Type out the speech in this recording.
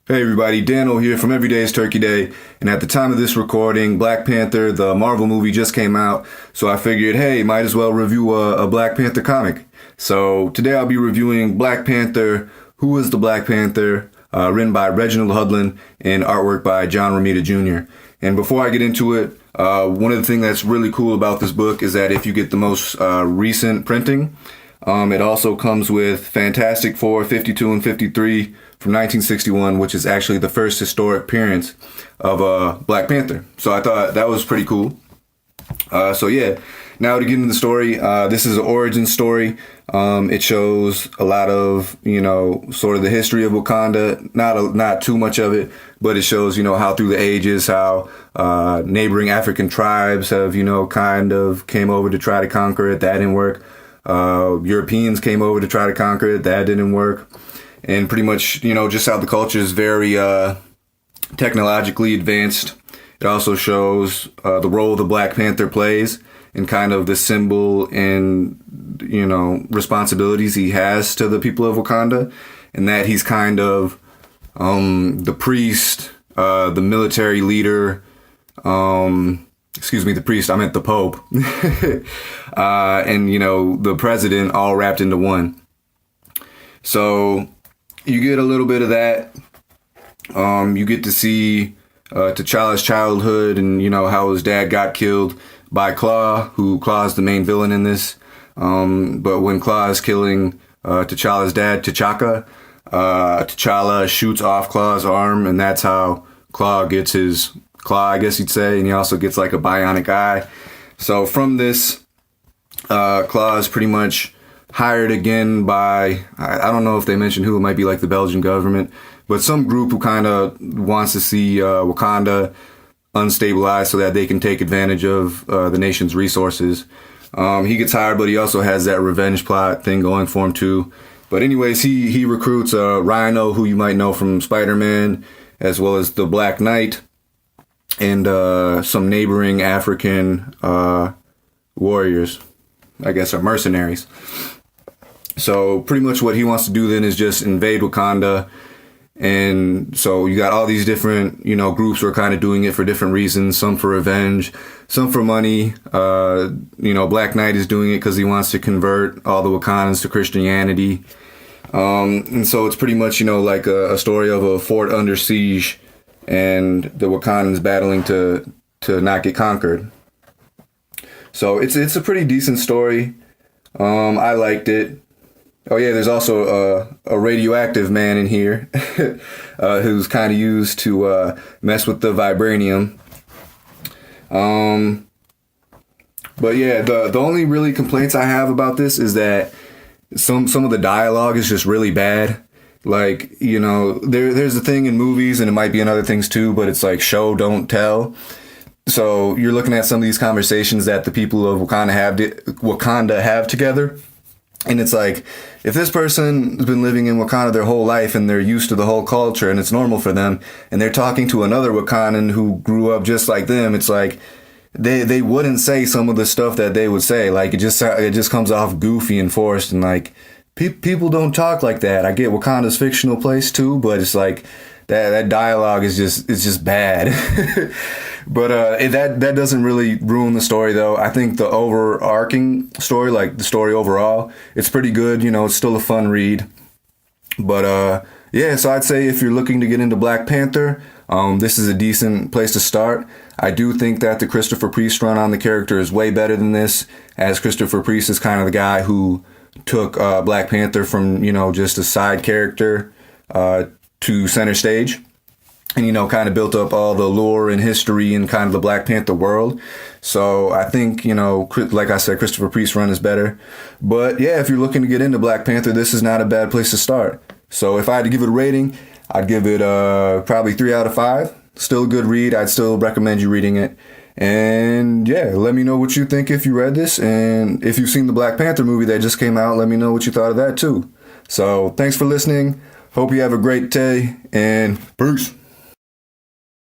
Hey everybody, Daniel here from Every Day is Turkey Day, and at the time of this recording, Black Panther, the Marvel movie, just came out, so I figured, hey, might as well review a Black Panther comic. So today I'll be reviewing Black Panther, Who is the Black Panther, written by Reginald Hudlin and artwork by John Romita Jr. And before I get into it, one of the things that's really cool about this book is that if you get the most recent printing, it also comes with Fantastic Four 52 and 53 from 1961, which is actually the first historic appearance of Black Panther. So I thought that was pretty cool. So yeah, now to get into the story, this is an origin story. It shows a lot of, sort of the history of Wakanda, not too much of it, but it shows, how through the ages, how neighboring African tribes have, kind of came over to try to conquer it. That didn't work. Europeans came over to try to conquer it. That didn't work. And pretty much, just how the culture is very technologically advanced. It also shows the role the Black Panther plays and kind of the symbol and, responsibilities he has to the people of Wakanda. And that he's kind of the priest, the military leader, the priest, I meant the Pope, and, the president all wrapped into one. So you get a little bit of that. You get to see T'Challa's childhood and, how his dad got killed by Claw, who Claw's the main villain in this. But when Claw is killing T'Challa's dad, T'Challa shoots off Claw's arm, and that's how Claw gets his claw, I guess you'd say, and he also gets like a bionic eye. So from this, Claw is pretty much hired again by, I don't know if they mentioned who, it might be like the Belgian government, but some group who kind of wants to see Wakanda unstabilized so that they can take advantage of the nation's resources. He gets hired, but he also has that revenge plot thing going for him too. But anyways, he recruits Rhino, who you might know from Spider-Man, as well as the Black Knight, and some neighboring African warriors, I guess, are mercenaries. So pretty much what he wants to do then is just invade Wakanda. And so you got all these different, groups who are kind of doing it for different reasons. Some for revenge, some for money. Black Knight is doing it because he wants to convert all the Wakandans to Christianity. And so it's pretty much, like a story of a fort under siege and the Wakandans battling to not get conquered. So it's a pretty decent story. I liked it. Oh yeah, there's also a radioactive man in here who's kind of used to mess with the vibranium. But yeah, the only really complaints I have about this is that some of the dialogue is just really bad. Like, there's a thing in movies, and it might be in other things too, but it's like show, don't tell. So you're looking at some of these conversations that the people of Wakanda have together. And it's like, if this person has been living in Wakanda their whole life and they're used to the whole culture and it's normal for them, and they're talking to another Wakandan who grew up just like them, it's like they wouldn't say some of the stuff that they would say. Like it just comes off goofy and forced, and like people don't talk like that. I get Wakanda's fictional place too, but it's like that dialogue is just bad. But that doesn't really ruin the story, though. I think the overarching story, like the story overall, it's pretty good. It's still a fun read. But yeah, so I'd say if you're looking to get into Black Panther, this is a decent place to start. I do think that the Christopher Priest run on the character is way better than this, as Christopher Priest is kind of the guy who took Black Panther from, just a side character to center stage. And, kind of built up all the lore and history and kind of the Black Panther world. So I think, like I said, Christopher Priest's run is better. But yeah, if you're looking to get into Black Panther, this is not a bad place to start. So if I had to give it a rating, I'd give it probably 3 out of 5. Still a good read. I'd still recommend you reading it. And yeah, let me know what you think if you read this. And if you've seen the Black Panther movie that just came out, let me know what you thought of that too. So thanks for listening. Hope you have a great day, and peace.